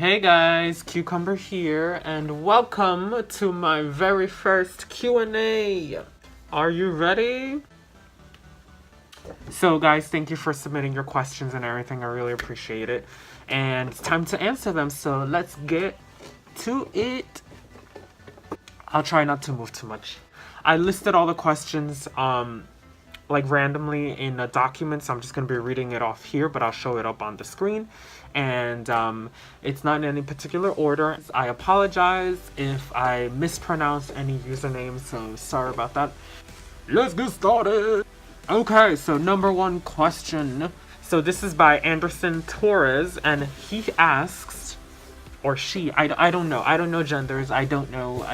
Hey guys, Kewkumber here, and welcome to my very first Q&A. Are you ready? So guys, thank you for submitting your questions and everything. I really appreciate it. And it's time to answer them, so let's get to it. I'll try not to move too much. I listed all the questions like randomly in a document, so I'm just going to be reading it off here, but I'll show it up on the screen. And it's not in any particular order. I apologize if I mispronounce any usernames, so sorry about that. Let's get started. Okay, so number one question. So this is by Anderson Torres, and he asks, or she, I don't know. I don't know genders. I don't know.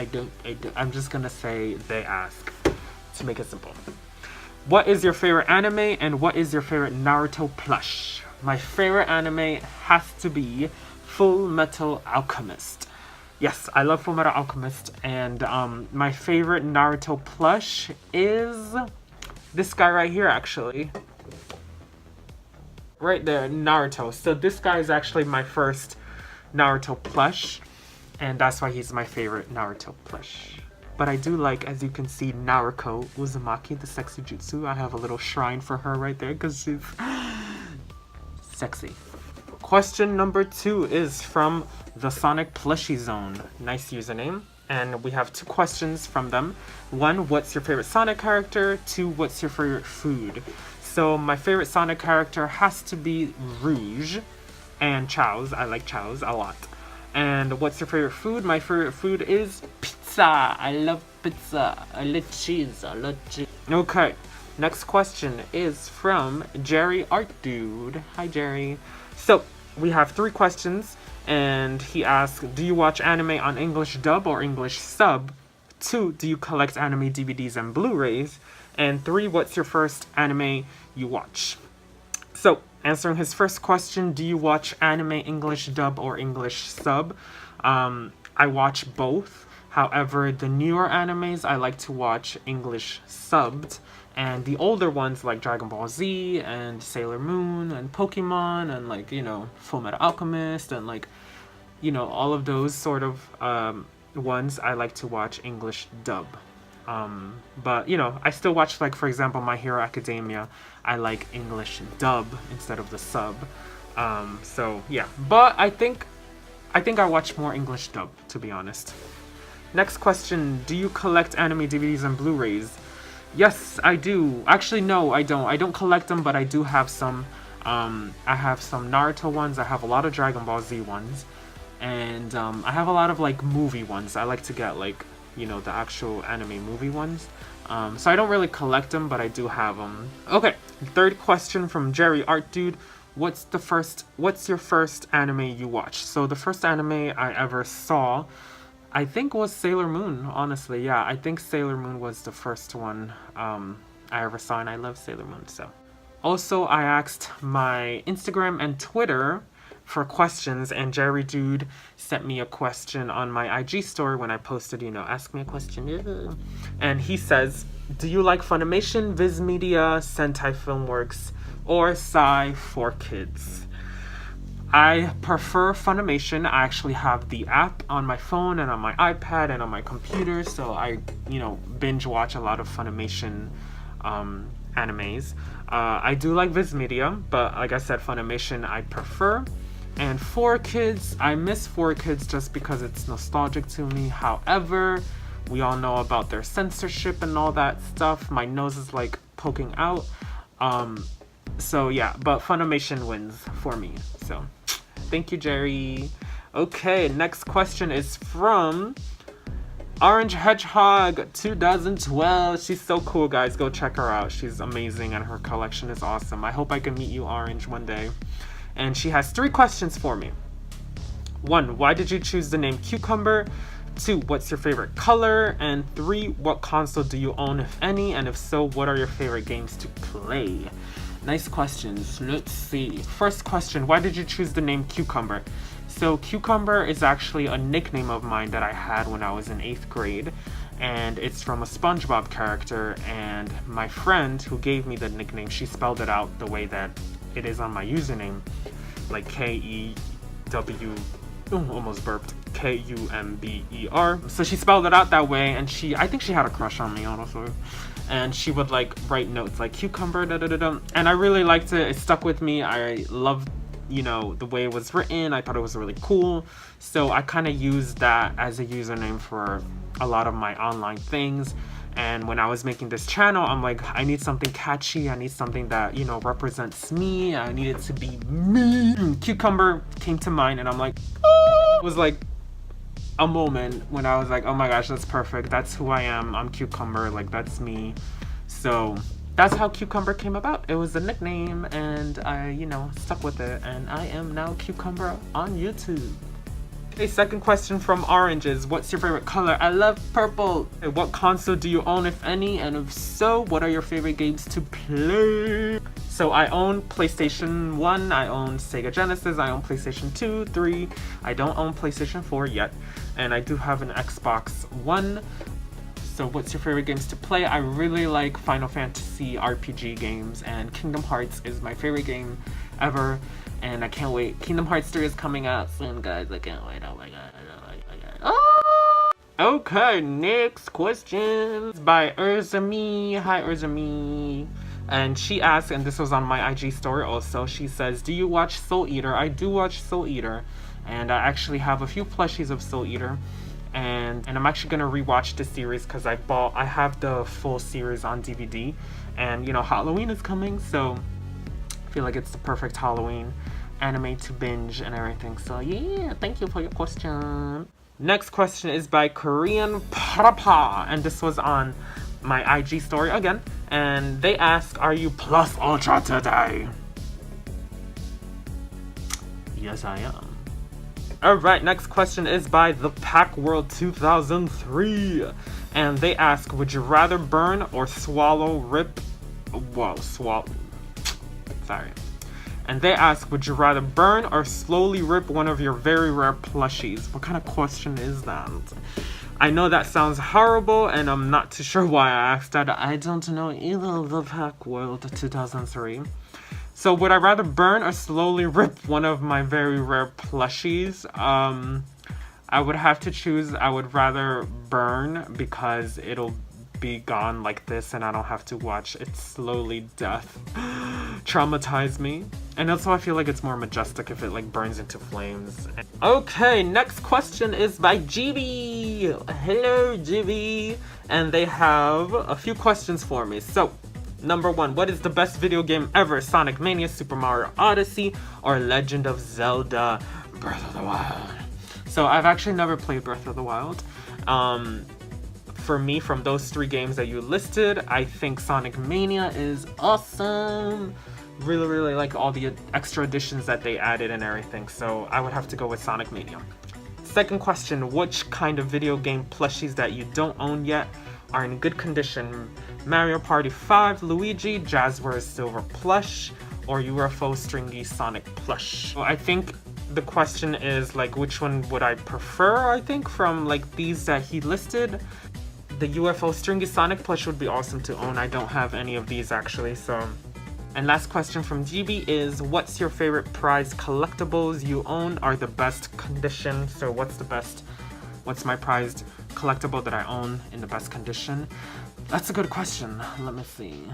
I'm just gonna say they ask to make it simple. What is your favorite anime and what is your favorite Naruto plush? My favorite anime has to be Full Metal Alchemist. Yes, I love Full Metal Alchemist, and my favorite Naruto plush is this guy right here, actually. Right there, Naruto. So this guy is actually my first Naruto plush, and that's why he's my favorite Naruto plush. But I do like, as you can see, Naruko Uzumaki, the sexy jutsu. I have a little shrine for her right there because she's sexy. Question number 2 is from the Sonic Plushie Zone. Nice username. And we have 2 questions from them. 1, what's your favorite Sonic character? 2, what's your favorite food? So my favorite Sonic character has to be Rouge and Chow's. I like Chow's a lot. And what's your favorite food? My favorite food is pizza. I love pizza. I love cheese. I love cheese. Okay. Next question is from Jerry Art Dude. Hi, Jerry. So we have 3 questions, and he asks, do you watch anime on English dub or English sub? 2, do you collect anime DVDs and Blu-rays? And 3, what's your first anime you watch? So, answering his first question, do you watch anime English dub or English sub? I watch both. However, the newer animes I like to watch English subbed, and the older ones like Dragon Ball Z and Sailor Moon and Pokemon and, like, you know, Full Metal Alchemist and, like, you know, all of those sort of ones I like to watch English dub. But, you know, I still watch, like, for example, My Hero Academia. I like English dub instead of the sub. So, yeah. But I think I watch more English dub, to be honest. Next question, do you collect anime DVDs and Blu-rays? Yes, I do. Actually, no, I don't. I don't collect them, but I do have some. I have some Naruto ones. I have a lot of Dragon Ball Z ones. And I have a lot of, like, movie ones. I like to get, like, you know, the actual anime movie ones. So I don't really collect them, but I do have them. Okay, 3rd question from Jerry Art Dude. What's your first anime you watched? So the first anime I ever saw, I think, was Sailor Moon, honestly. Yeah, I think Sailor Moon was the first one I ever saw, and I love Sailor Moon, so. Also, I asked my Instagram and Twitter for questions, and Jerry Dude sent me a question on my IG story when I posted, you know, ask me a question. And he says, do you like Funimation, Viz Media, Sentai Filmworks, or Sci4Kids? I prefer Funimation. I actually have the app on my phone and on my iPad and on my computer, so I, you know, binge watch a lot of Funimation animes. I do like Viz Media, but like I said, Funimation I prefer. And 4Kids, I miss 4Kids just because it's nostalgic to me. However, we all know about their censorship and all that stuff. My nose is, like, poking out. So yeah, but Funimation wins for me. So thank you, Jerry. Okay, next question is from Orange Hedgehog 2012. She's so cool, guys. Go check her out. She's amazing and her collection is awesome. I hope I can meet you, Orange, one day. And she has 3 questions for me. 1, why did you choose the name Kewkumber? 2, what's your favorite color? And 3, what console do you own, if any? And if so, what are your favorite games to play? Nice questions. Let's see. First question, why did you choose the name Kewkumber? So Kewkumber is actually a nickname of mine that I had when I was in 8th grade. And it's from a SpongeBob character. And my friend who gave me the nickname, she spelled it out the way that it is on my username, like Kewkumber. Ooh, almost burped. K-U-M-B-E-R. So she spelled it out that way, and I think she had a crush on me, honestly. And she would like write notes like Kewkumber, da da da da. And I really liked it. It stuck with me. I loved, you know, the way it was written. I thought it was really cool. So I kind of used that as a username for a lot of my online things. And when I was making this channel, I'm like, I need something catchy. I need something that, you know, represents me. I need it to be me. Kewkumber came to mind, and I'm like, oh! It was like a moment when I was like, oh my gosh, that's perfect. That's who I am. I'm Kewkumber. Like, that's me. So that's how Kewkumber came about. It was a nickname, and I, you know, stuck with it. And I am now Kewkumber on YouTube. Okay, second question from Orange is, what's your favorite color? I love purple. Okay, what console do you own, if any? And if so, what are your favorite games to play? So I own PlayStation 1, I own Sega Genesis, I own PlayStation 2, 3. I don't own PlayStation 4 yet. And I do have an Xbox One. So what's your favorite games to play? I really like Final Fantasy RPG games, and Kingdom Hearts is my favorite game ever. And I can't wait. Kingdom Hearts 3 is coming out soon, guys. I can't wait. Oh my god. Oh my god. Oh! Okay, next question by Urzami. Hi, Urzami. And she asked, and this was on my IG story also, she says, do you watch Soul Eater? I do watch Soul Eater. And I actually have a few plushies of Soul Eater. And I'm actually gonna rewatch the series because I have the full series on DVD. And, you know, Halloween is coming, so I feel like it's the perfect Halloween anime to binge and everything. So yeah, thank you for your question. Next question is by Korean Papa, and this was on my IG story again. And they ask, are you plus ultra today? Yes, I am. Alright, next question is by The Pack World 2003. And they ask, would you rather burn or rip? Sorry. And they ask, would you rather burn or slowly rip one of your very rare plushies? What kind of question is that? I know that sounds horrible, and I'm not too sure why I asked that. I don't know either. The Pack World 2003. So would I rather burn or slowly rip one of my very rare plushies? I would have to choose. I would rather burn because it'll be gone like this and I don't have to watch its slowly death traumatize me. And also I feel like it's more majestic if it like burns into flames. Okay, next question is by GB. Hello GB. And they have a few questions for me. So number 1, what is the best video game ever? Sonic Mania, Super Mario Odyssey, or Legend of Zelda Breath of the Wild? So I've actually never played Breath of the Wild. For me, from those 3 games that you listed, I think Sonic Mania is awesome. Really, really like all the extra additions that they added and everything. So I would have to go with Sonic Mania. Second question, which kind of video game plushies that you don't own yet are in good condition? Mario Party 5 Luigi, Jazzwares Silver Plush, or UFO Stringy Sonic Plush? Well, I think the question is like, which one would I prefer, I think, from like these that he listed. The UFO Stringy Sonic Plush would be awesome to own. I don't have any of these actually, so. And last question from GB is, what's your favorite prized collectibles you own are the best condition? So what's my prized collectible that I own in the best condition? That's a good question. Let me see.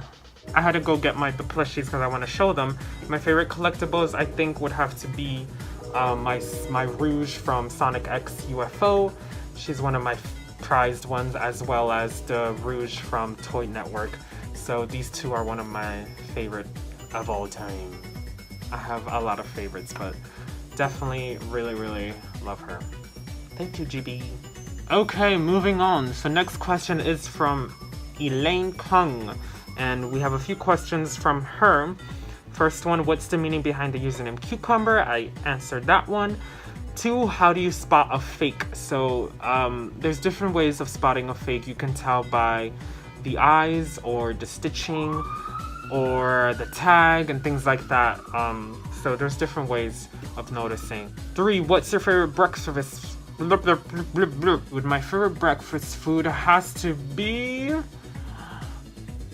I had to go get the plushies because I want to show them. My favorite collectibles I think would have to be my Rouge from Sonic X UFO. She's one of my prized ones, as well as the Rouge from Toy Network. So these 2 are one of my favorite of all time. I have a lot of favorites, but definitely really, really love her. Thank you, GB. Okay, moving on. So next question is from Elaine Kung, and we have a few questions from her. First one, what's the meaning behind the username Kewkumber? I answered that one. 2, how do you spot a fake? So there's different ways of spotting a fake. You can tell by the eyes or the stitching or the tag and things like that. So there's different ways of noticing. 3, what's your favorite breakfast? With my favorite breakfast food has to be...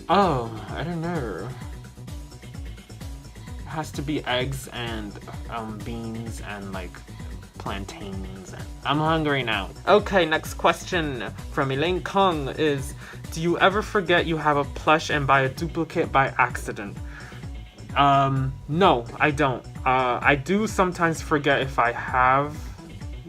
Oh, I don't know. It has to be eggs and beans and like plantains. I'm hungry now. Okay, next question from Elaine Kung is, do you ever forget you have a plush and buy a duplicate by accident? No, I don't. I do sometimes forget if I have.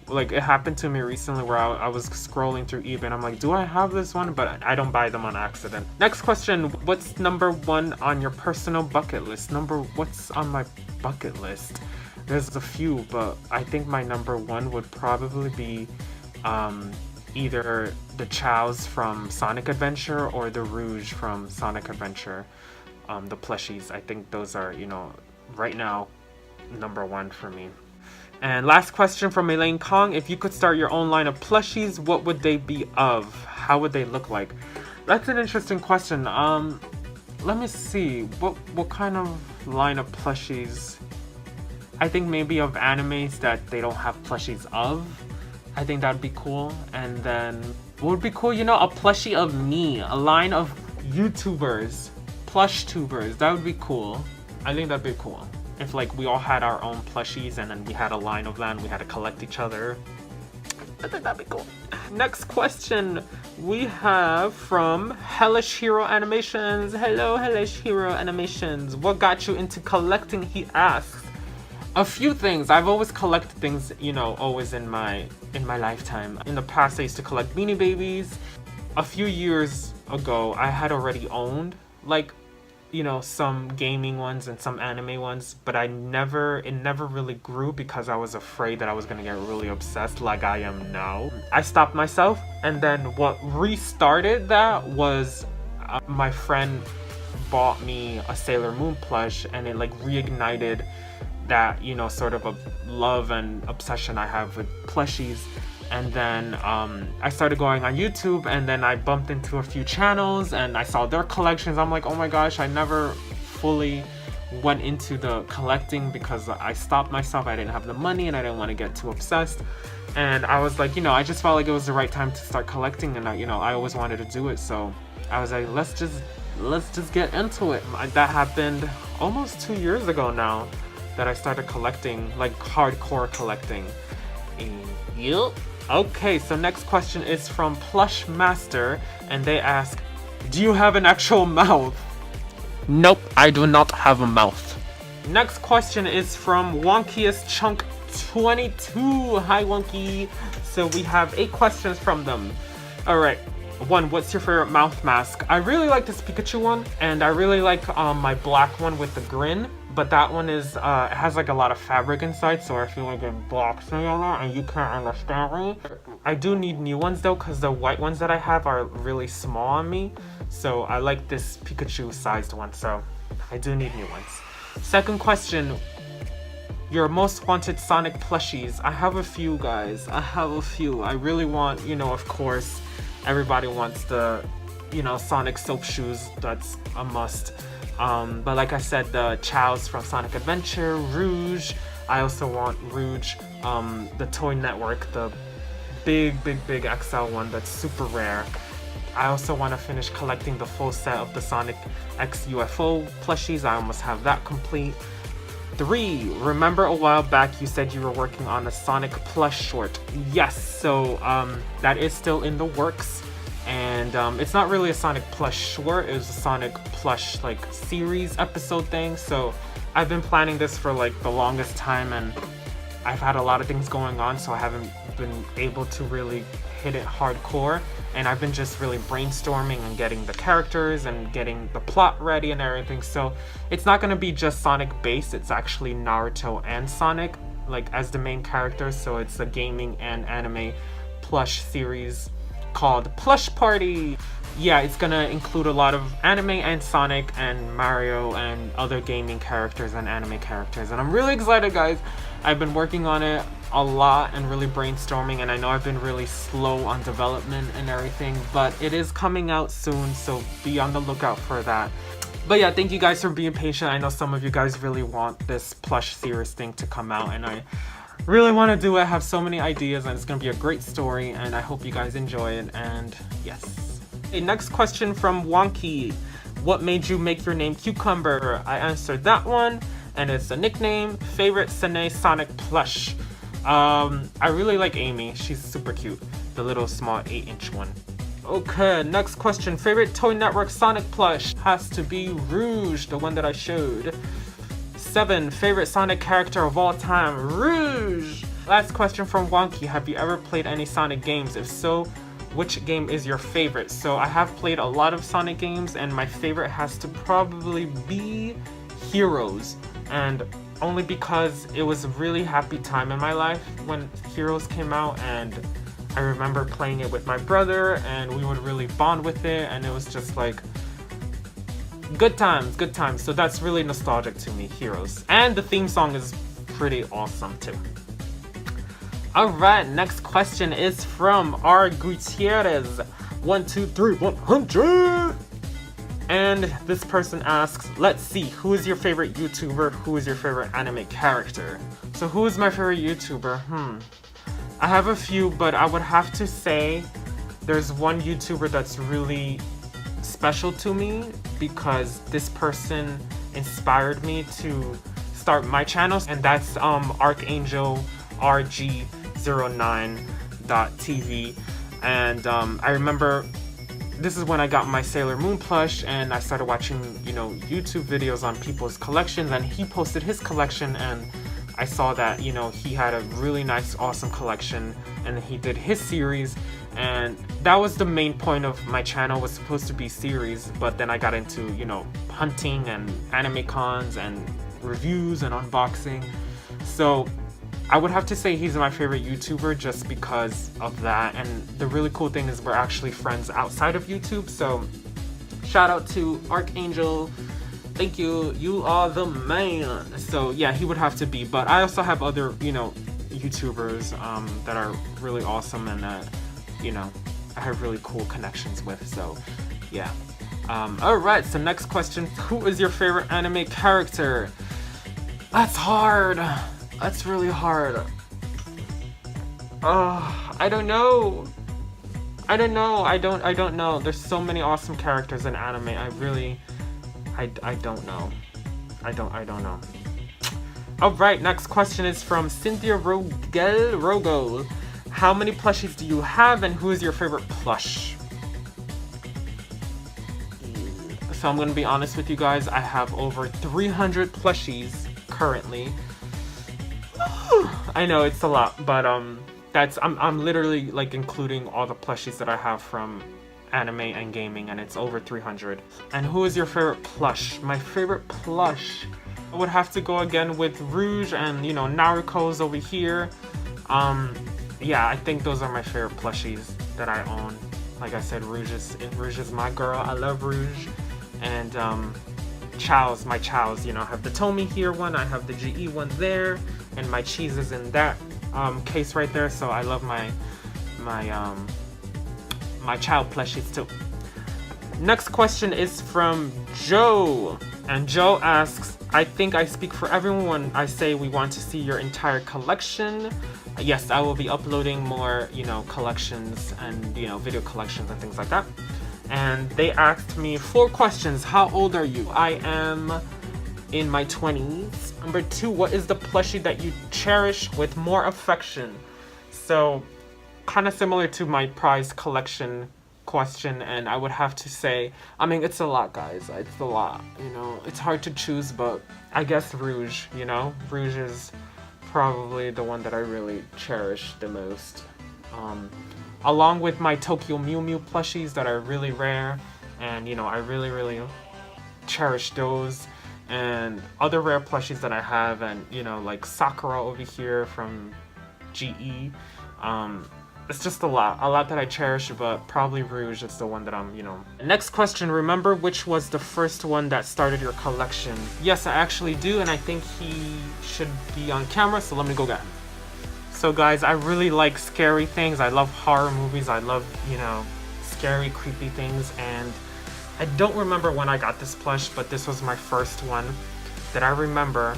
Like, it happened to me recently where I was scrolling through eBay and I'm like, do I have this one? But I don't buy them on accident. Next question, what's number 1 on your personal bucket list? What's on my bucket list? There's a few, but I think my number 1 would probably be either the Chows from Sonic Adventure or the Rouge from Sonic Adventure. The plushies. I think those are, you know, right now, number 1 for me. And last question from Elaine Kong. If you could start your own line of plushies, what would they be of? How would they look like? That's an interesting question. Let me see. What kind of line of plushies? I think maybe of animes that they don't have plushies of. I think that'd be cool. And then what would be cool? You know, a plushie of me. A line of YouTubers. Plush tubers. That would be cool. I think that'd be cool. If like we all had our own plushies and then we had a line of them, we had to collect each other. I think that'd be cool. Next question we have from Hellish Hero Animations. Hello, Hellish Hero Animations. What got you into collecting? He asks. A few things. I've always collected things, you know, always in my lifetime. In the past, I used to collect Beanie Babies. A few years ago, I had already owned like, you know, some gaming ones and some anime ones, but it never really grew because I was afraid that I was gonna get really obsessed like I am now. I stopped myself, and then what restarted that was my friend bought me a Sailor Moon plush, and it like reignited that, you know, sort of a love and obsession I have with plushies. And then I started going on YouTube, and then I bumped into a few channels and I saw their collections. I'm like, oh my gosh, I never fully went into the collecting because I stopped myself. I didn't have the money and I didn't want to get too obsessed. And I was like, you know, I just felt like it was the right time to start collecting, and I always wanted to do it. So I was like, let's just get into it. That happened almost 2 years ago now that I started collecting, like hardcore collecting. Yup. Okay, so next question is from Plush Master, and they ask, do you have an actual mouth? Nope, I do not have a mouth. Next question is from Wonkiest Chunk 22. Hi Wonky. So we have 8 questions from them. Alright. 1, what's your favorite mouth mask? I really like this Pikachu one, and I really like my black one with the grin. But that one is, it has like a lot of fabric inside, so I feel like it blocks me a lot and you can't understand me. I do need new ones though, because the white ones that I have are really small on me. So I like this Pikachu sized one, so I do need new ones. Second question, your most wanted Sonic plushies. I have a few, guys. I have a few. I really want, you know, of course, everybody wants the, you know, Sonic soap shoes. That's a must. But like I said, the Chows from Sonic Adventure, Rouge. I also want Rouge, the Toy Network, the big XL one that's super rare. I also want to finish collecting the full set of the Sonic X UFO plushies. I almost have that complete. 3, remember a while back you said you were working on a Sonic plush short. Yes, so that is still in the works. And it's not really a Sonic plush short, it was a Sonic plush like series episode thing. So I've been planning this for like the longest time, and I've had a lot of things going on, so I haven't been able to really hit it hardcore. And I've been just really brainstorming and getting the characters and getting the plot ready and everything. So it's not going to be just Sonic based, it's actually Naruto and Sonic like as the main characters. So it's a gaming and anime plush series called Plush Party. Yeah, it's gonna include a lot of anime and Sonic and Mario and other gaming characters and anime characters, and I'm really excited, guys. I've been working on it a lot and really brainstorming, and I know I've been really slow on development and everything, but it is coming out soon, so be on the lookout for that. But yeah, thank you guys for being patient. I know some of you guys really want this plush series thing to come out, and I really want to do it. I have so many ideas, and it's going to be a great story, and I hope you guys enjoy it. And yes. Okay, next question from Wonky. What made you make your name Kewkumber? I answered that one, and it's a nickname. Favorite Sene Sonic plush. I really like Amy. She's super cute. The little small 8-inch one. Okay, next question. Favorite Toy Network Sonic plush has to be Rouge, the one that I showed. 7. Favorite Sonic character of all time, Rouge. Last question from Wonky. Have you ever played any Sonic games? If so, which game is your favorite? So I have played a lot of Sonic games, and my favorite has to probably be Heroes. And only because it was a really happy time in my life when Heroes came out, and I remember playing it with my brother, and we would really bond with it, and it was just like good times, good times. So that's really nostalgic to me, Heroes. And the theme song is pretty awesome too. Alright, next question is from R. Gutierrez. 123 100. And this person asks, let's see, who is your favorite YouTuber? Who is your favorite anime character? So who is my favorite YouTuber? I have a few, but I would have to say there's one YouTuber that's really special to me because this person inspired me to start my channel, and that's Archangel RG09.TV. And I remember this is when I got my Sailor Moon plush, and I started watching, YouTube videos on people's collections, and he posted his collection, and I saw that, he had a really nice, awesome collection, and he did his series, and that was the main point of my channel, was supposed to be series, but then I got into, hunting and anime cons and reviews and unboxing. So I would have to say he's my favorite YouTuber just because of that, and the really cool thing is we're actually friends outside of YouTube, so shout out to Archangel. Thank you, you are the man. So yeah, he would have to be, but I also have other, YouTubers that are really awesome and that, I have really cool connections with, so yeah. Alright, so next question, who is your favorite anime character? That's hard. That's really hard. I don't know. I don't know. There's so many awesome characters in anime. I don't know. I don't know. Alright, next question is from Cynthia Rogo. How many plushies do you have, and who is your favorite plush? So I'm gonna be honest with you guys, I have over 300 plushies currently. I know it's a lot, but I'm literally like including all the plushies that I have from anime and gaming, and it's over 300. And who is your favorite plush? My favorite plush, I would have to go again with Rouge, and Naruko's over here. Yeah, I think those are my favorite plushies that I own. Like I said, Rouge is my girl. I love Rouge. And Chow's, my Chow's, I have the Tomy here one, I have the GE one there, and my cheese is in that case right there. So I love my Chow plushies too. Next question is from Joe, and Joe asks, I think I speak for everyone when I say we want to see your entire collection. Yes, I will be uploading more, collections and, video collections and things like that. And they asked me 4 questions. How old are you? I am in my 20s. Number 2, what is the plushie that you cherish with more affection? So, kind of similar to my prize collection question, and I would have to say, it's a lot, guys. It's a lot, It's hard to choose, but I guess Rouge, Rouge is probably the one that I really cherish the most. Along with my Tokyo Mew Mew plushies that are really rare, and I really cherish those, and other rare plushies that I have, and like Sakura over here from GE. It's just a lot that I cherish, but probably Rouge is the one that I'm, Next question, remember which was the first one that started your collection? Yes, I actually do, and I think he should be on camera, so let me go get him. So guys, I really like scary things. I love horror movies. I love, scary, creepy things. And I don't remember when I got this plush, but this was my first one that I remember.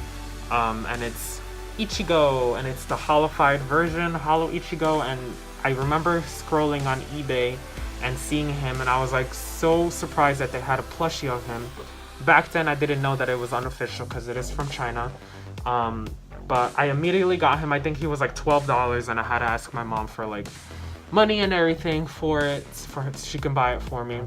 And it's Ichigo, and it's the holified version, Holo Ichigo. And I remember scrolling on eBay and seeing him, and I was like so surprised that they had a plushie of him. Back then, I didn't know that it was unofficial because it is from China. but I immediately got him. I think he was like $12, and I had to ask my mom for like money and everything for it, she can buy it for me.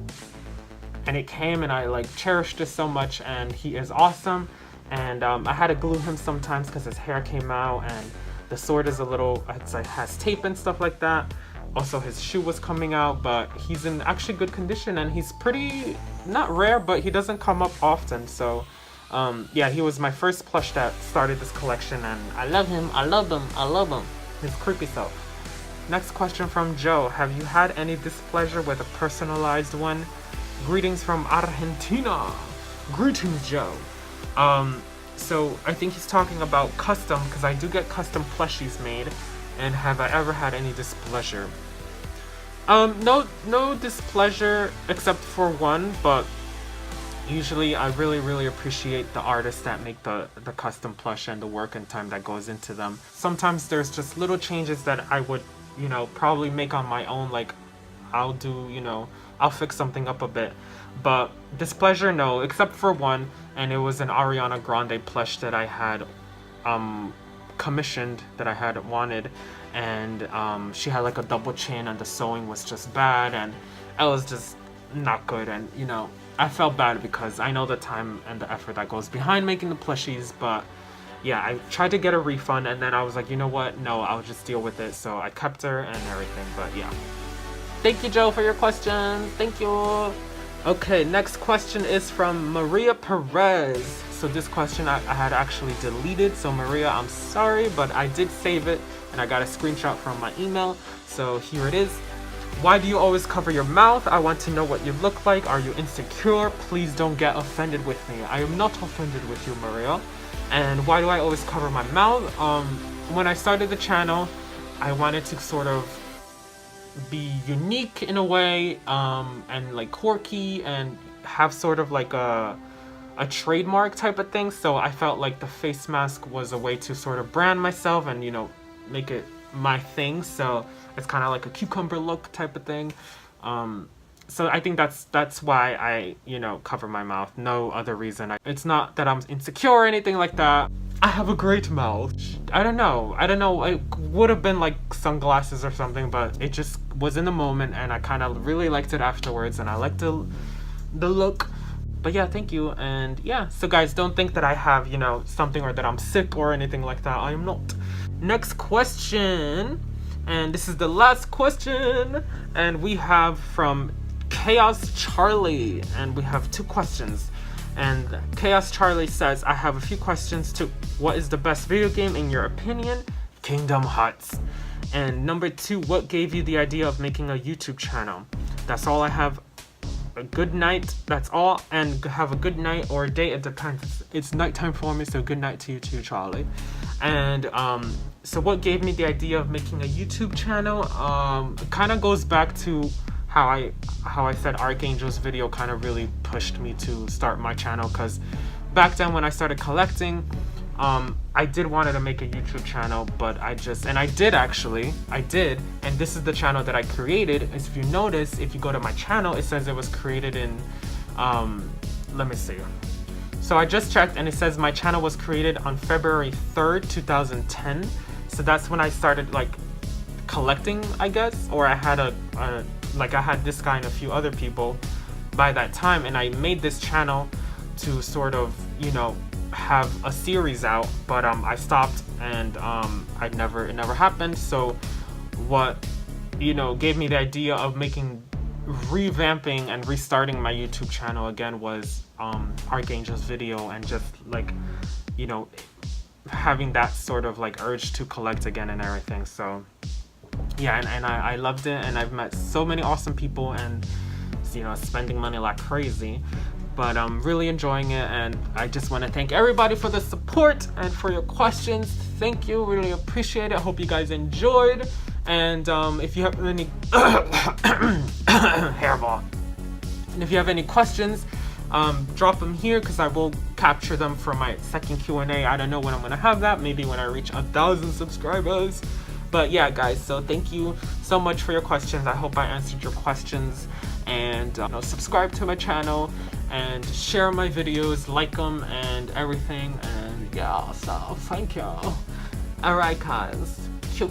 And it came, and I like cherished it so much, and he is awesome. And I had to glue him sometimes because his hair came out, and the sword is a little, it's like has tape and stuff like that. Also, his shoe was coming out, but he's in actually good condition, and he's pretty, not rare, but he doesn't come up often. So yeah, he was my first plush that started this collection, and I love him, I love him, I love him. His creepy self. Next question from Joe. Have you had any displeasure with a personalized one? Greetings from Argentina. Greetings, Joe. So I think he's talking about custom, because I do get custom plushies made. And have I ever had any displeasure? No displeasure except for one, but usually I really appreciate the artists that make the custom plush and the work and time that goes into them. Sometimes there's just little changes that I would, you know, probably make on my own, like I'll do, you know, I'll fix something up a bit. But displeasure, no, except for one, and it was an Ariana Grande plush that I had commissioned, that I had wanted, and she had like a double chin, and the sewing was just bad, and it was just not good. And you know, I felt bad because I know the time and the effort that goes behind making the plushies. But yeah, I tried to get a refund, and then I was like, you know what, no, I'll just deal with it. So I kept her and everything. But yeah, thank you, Joe, for your question. Thank you. Okay, next question is from Maria Perez. So this question I had actually deleted. So Maria, I'm sorry, but I did save it, and I got a screenshot from my email. So here it is. Why do you always cover your mouth? I want to know what you look like. Are you insecure? Please don't get offended with me. I am not offended with you, Maria. And why do I always cover my mouth? When I started the channel, I wanted to sort of be unique in a way, and like quirky, and have sort of like a trademark type of thing. So I felt like the face mask was a way to sort of brand myself and, you know, make it my thing. So it's kind of like a cucumber look type of thing. So I think that's why I, you know, cover my mouth. No other reason. It's not that I'm insecure or anything like that. I have a great mouth. I don't know. It would have been like sunglasses or something, but it just was in the moment, and I kind of really liked it afterwards, and I liked the look. But yeah, thank you. And yeah, so guys, don't think that I have, you know, something, or that I'm sick or anything like that. I am not. Next question, and this is the last question, and we have from Chaos Charlie, and we have 2 questions. And Chaos Charlie says, I have a few questions too. What is the best video game in your opinion? Kingdom Hearts. And number 2, what gave you the idea of making a YouTube channel? That's all I have. A good night. That's all. And have a good night or a day. It depends. It's nighttime for me, so good night to you too, Charlie. And so what gave me the idea of making a YouTube channel? It kind of goes back to how I said Archangel's video kind of really pushed me to start my channel, because back then when I started collecting, I did wanted to make a YouTube channel, but I did, and this is the channel that I created. If you notice, if you go to my channel, it says it was created in, let me see. So I just checked, and it says my channel was created on February 3rd, 2010. So that's when I started like collecting, I guess, or I had I had this guy and a few other people by that time, and I made this channel to sort of, you know, have a series out, but I stopped, and it never happened. So what, you know, gave me the idea of revamping and restarting my YouTube channel again was Archangel's video, and just like, you know, having that sort of like urge to collect again and everything. So yeah, and I loved it, and I've met so many awesome people, and, you know, spending money like crazy, but I'm really enjoying it. And I just want to thank everybody for the support and for your questions. Thank you, really appreciate it. Hope you guys enjoyed. And if you have any hairball, and if you have any questions, drop them here, because I will capture them for my second Q&A. I don't know when I'm gonna have that. Maybe when I reach 1,000 subscribers. But yeah, guys, so thank you so much for your questions. I hope I answered your questions. And you know, subscribe to my channel and share my videos, like them and everything. And yeah, so thank you. Alright, cuz. Q.